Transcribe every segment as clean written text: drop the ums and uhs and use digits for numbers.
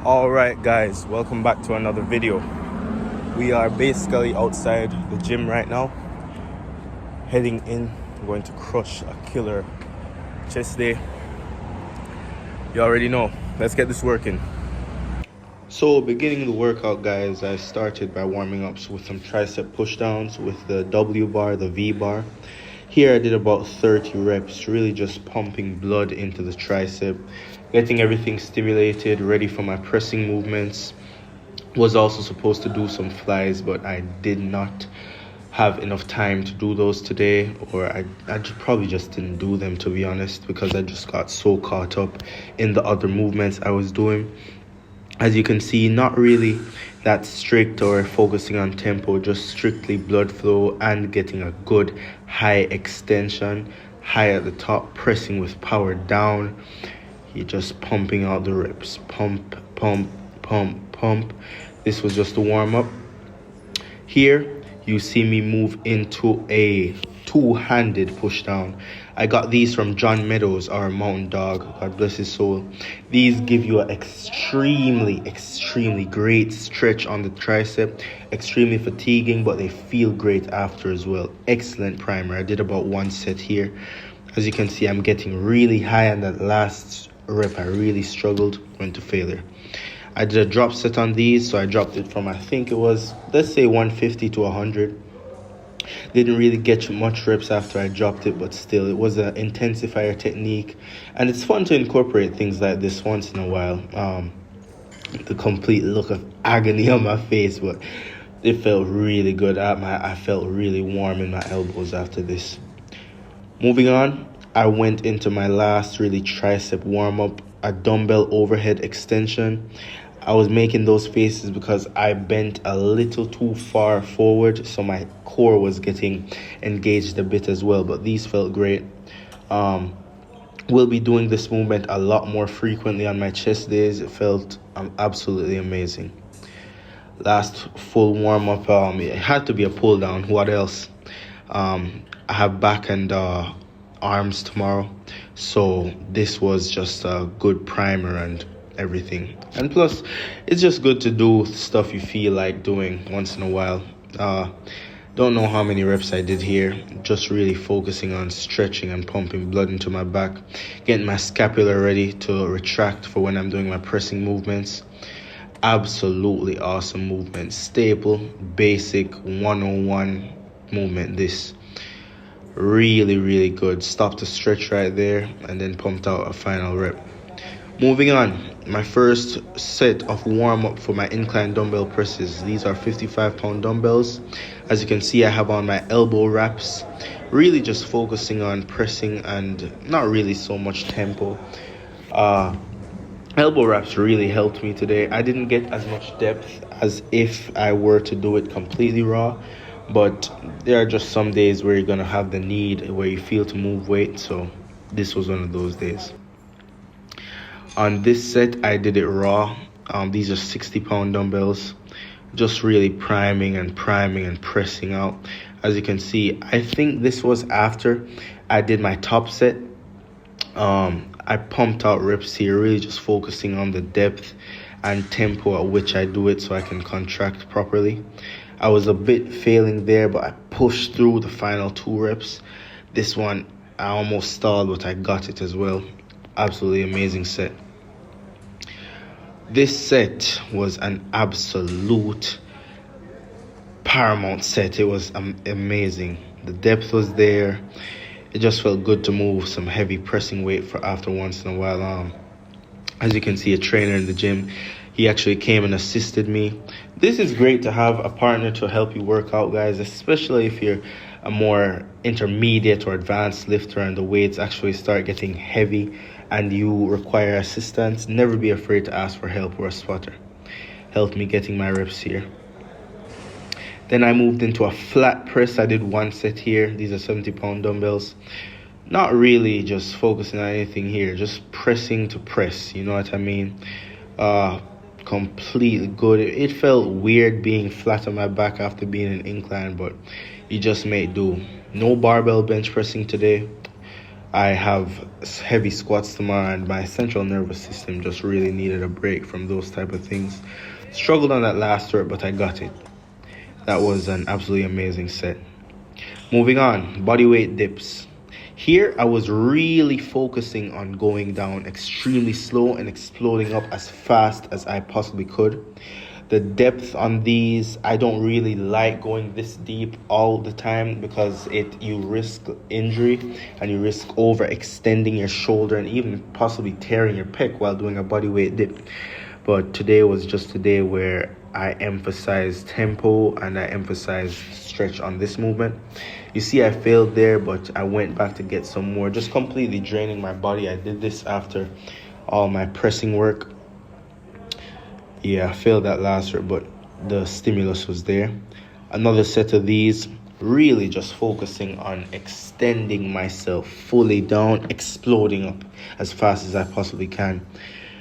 Alright guys, welcome back to another video. We are basically outside the gym right now, heading in. I'm going to crush a killer chest day. You already know. Let's get this working. So beginning the workout guys, I started by warming up with some tricep push downs with the W bar, the V bar. Here I did about 30 reps, really just pumping blood into the tricep, getting everything stimulated, ready for my pressing movements. Was also supposed to do some flies, but I did not have enough time to do those today, or I probably just didn't do them, to be honest, because I just got so caught up in the other movements I was doing. As you can see, not really that strict or focusing on tempo, just strictly blood flow and getting a good high extension, high at the top, pressing with power down. You're just pumping out the reps, pump, pump, pump, pump. This was just a warm-up. Here you see me move into a two-handed push down. I got these from John Meadows, our mountain dog, God bless his soul. These give you an extremely great stretch on the tricep, extremely fatiguing, but they feel great after as well. Excellent primer. I did about one set here. As you can see, I'm getting really high on that last rep. I really struggled, went to failure. I did a drop set on these, so I dropped it from, I think it was, let's say 150 to 100. Didn't really get much reps after I dropped it, but still, it was an intensifier technique. And it's fun to incorporate things like this once in a while. The complete look of agony on my face, but it felt really good. I felt really warm in my elbows after this. Moving on, I went into my last really tricep warm-up, a dumbbell overhead extension. I was making those faces because I bent a little too far forward, so my core was getting engaged a bit as well, but these felt great. We'll be doing this movement a lot more frequently on my chest days. It felt absolutely amazing. Last full warm-up, it had to be a pull down. What else? I have back and arms tomorrow, so this was just a good primer and everything. And plus, it's just good to do stuff you feel like doing once in a while. Don't know how many reps I did here, just really focusing on stretching and pumping blood into my back, getting my scapula ready to retract for when I'm doing my pressing movements. Absolutely awesome movement, staple, basic 101 movement. This really good. Stopped to stretch right there and then pumped out a final rep. Moving on, my first set of warm-up for my incline dumbbell presses. These are 55-pound dumbbells. As you can see, I have on my elbow wraps, really just focusing on pressing and not really so much tempo. Elbow wraps really helped me today. I didn't get as much depth as if I were to do it completely raw, but there are just some days where you're going to have the need, where you feel to move weight, so this was one of those days. On this set, I did it raw. These are 60-pound dumbbells, just really priming and pressing out. As you can see, I think this was after I did my top set. I pumped out reps here, really just focusing on the depth and tempo at which I do it so I can contract properly. I was a bit failing there, but I pushed through the final 2 reps. This one, I almost stalled, but I got it as well. Absolutely amazing set. This set was an absolute paramount set. It was amazing. The depth was there. It just felt good to move some heavy pressing weight for after once in a while. As you can see, a trainer in the gym, he actually came and assisted me. This is great to have a partner to help you work out, guys, especially if you're a more intermediate or advanced lifter and the weights actually start getting heavy and you require assistance. Never be afraid to ask for help or a spotter. Helped me getting my reps here. Then I moved into a flat press. I did 1 set here. These are 70-pound dumbbells. Not really just focusing on anything here, just pressing to press, you know what I mean? Completely good. It felt weird being flat on my back after being in incline, but you just may do. No barbell bench pressing today. I have heavy squats tomorrow, and my central nervous system just really needed a break from those type of things. Struggled on that last rep, but I got it. That was an absolutely amazing set. Moving on, bodyweight dips. Here, I was really focusing on going down extremely slow and exploding up as fast as I possibly could. The depth on these, I don't really like going this deep all the time because you risk injury and you risk overextending your shoulder and even possibly tearing your pec while doing a bodyweight dip. But today was just a day where I emphasized tempo and I emphasized stretch on this movement. You see, I failed there, but I went back to get some more, just completely draining my body. I did this after all my pressing work. Yeah, I failed that last rep, but the stimulus was there. Another set of these, really just focusing on extending myself fully down, exploding up as fast as I possibly can.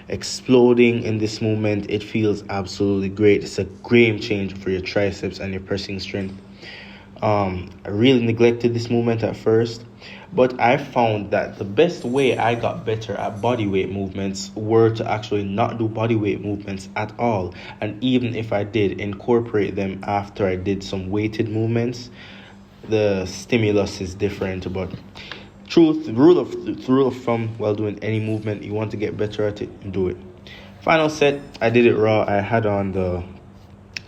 Exploding in this movement, it feels absolutely great. It's a game changer for your triceps and your pressing strength. I really neglected this movement at first, but I found that the best way I got better at bodyweight movements were to actually not do bodyweight movements at all. And even if I did incorporate them after I did some weighted movements, the stimulus is different. But rule of thumb, while doing any movement, you want to get better at it, do it. Final set, I did it raw. I had on the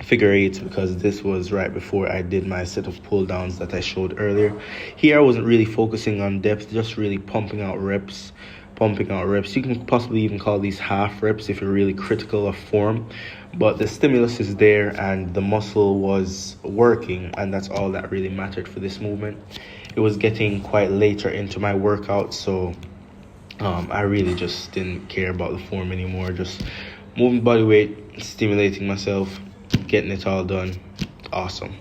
figure eights because this was right before I did my set of pull downs that I showed earlier. Here I wasn't really focusing on depth, just really pumping out reps. You can possibly even call these half reps if you're really critical of form, but the stimulus is there and the muscle was working, and that's all that really mattered for this movement. It was getting quite later into my workout, so I really just didn't care about the form anymore. Just moving body weight, stimulating myself, getting it all done. Awesome.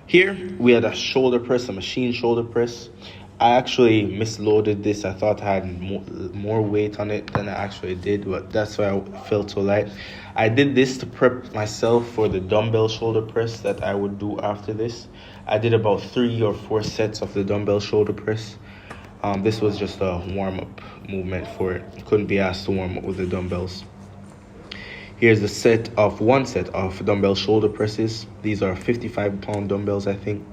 Here we had a shoulder press, a machine shoulder press. I actually misloaded this. I thought I had more weight on it than I actually did, but that's why I felt so light. I did this to prep myself for the dumbbell shoulder press that I would do after this. I did about 3 or 4 sets of the dumbbell shoulder press. This was just a warm-up movement for it. Couldn't be asked to warm up with the dumbbells. Here's one set of dumbbell shoulder presses. These are 55-pound dumbbells, I think.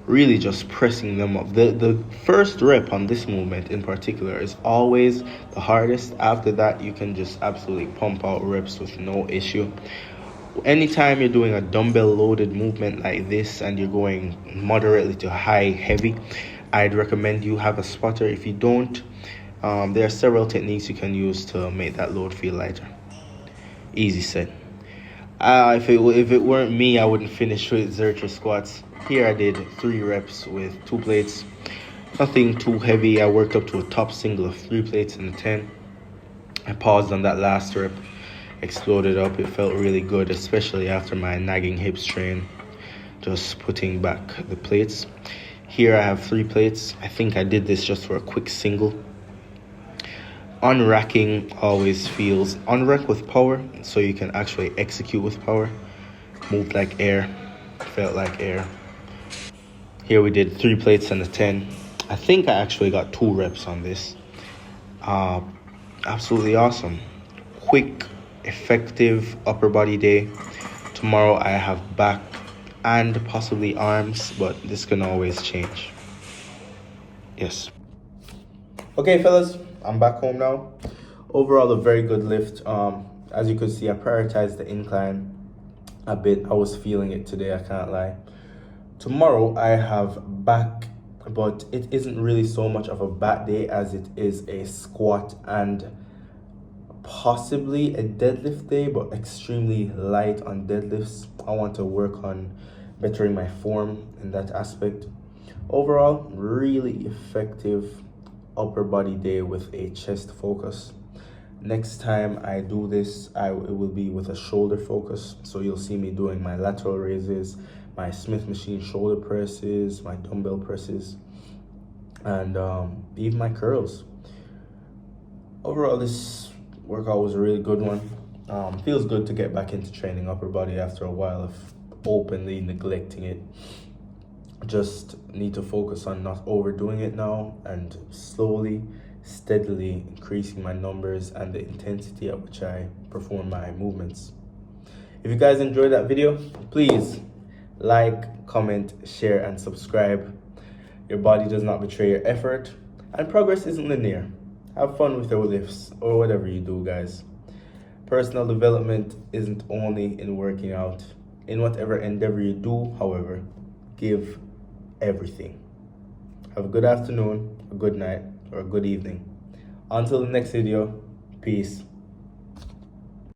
Really just pressing them up. The first rep on this movement in particular is always the hardest. After that, you can just absolutely pump out reps with no issue. Anytime you're doing a dumbbell loaded movement like this and you're going moderately to high heavy, I'd recommend you have a spotter. If you don't, there are several techniques you can use to make that load feel lighter. Easy set. If it weren't me, I wouldn't finish with Zercher squats. Here I did 3 reps with 2 plates. Nothing too heavy. I worked up to a top single of 3 plates in the 10. I paused on that last rep, exploded up. It felt really good, especially after my nagging hip strain. Just putting back the plates. Here I have 3 plates. I think I did this just for a quick single. Unracking always feels unrack with power, so you can actually execute with power. Moved like air, felt like air. Here we did 3 plates and a 10. I think I actually got 2 reps on this. Absolutely awesome. Quick, effective upper body day. Tomorrow I have back and possibly arms, but this can always change. Yes. Okay, fellas, I'm back home now. Overall, a very good lift. As you could see, I prioritized the incline a bit. I was feeling it today, I can't lie. Tomorrow, I have back, but it isn't really so much of a back day as it is a squat and possibly a deadlift day, but extremely light on deadlifts. I want to work on bettering my form in that aspect. Overall, really effective upper body day with a chest focus. Next time I do this, it will be with a shoulder focus. So you'll see me doing my lateral raises, my Smith machine shoulder presses, my dumbbell presses, and even my curls. Overall, this workout was a really good one. Feels good to get back into training upper body after a while of openly neglecting it. just need to focus on not overdoing it now and slowly, steadily increasing my numbers and the intensity at which I perform my movements. If you guys enjoyed that video, please like, comment, share, and subscribe. Your body does not betray your effort, and progress isn't linear. Have fun with your lifts or whatever you do, guys. Personal development isn't only in working out. In whatever endeavor you do, however, give everything. Have a good afternoon, a good night, or a good evening. Until the next video, peace.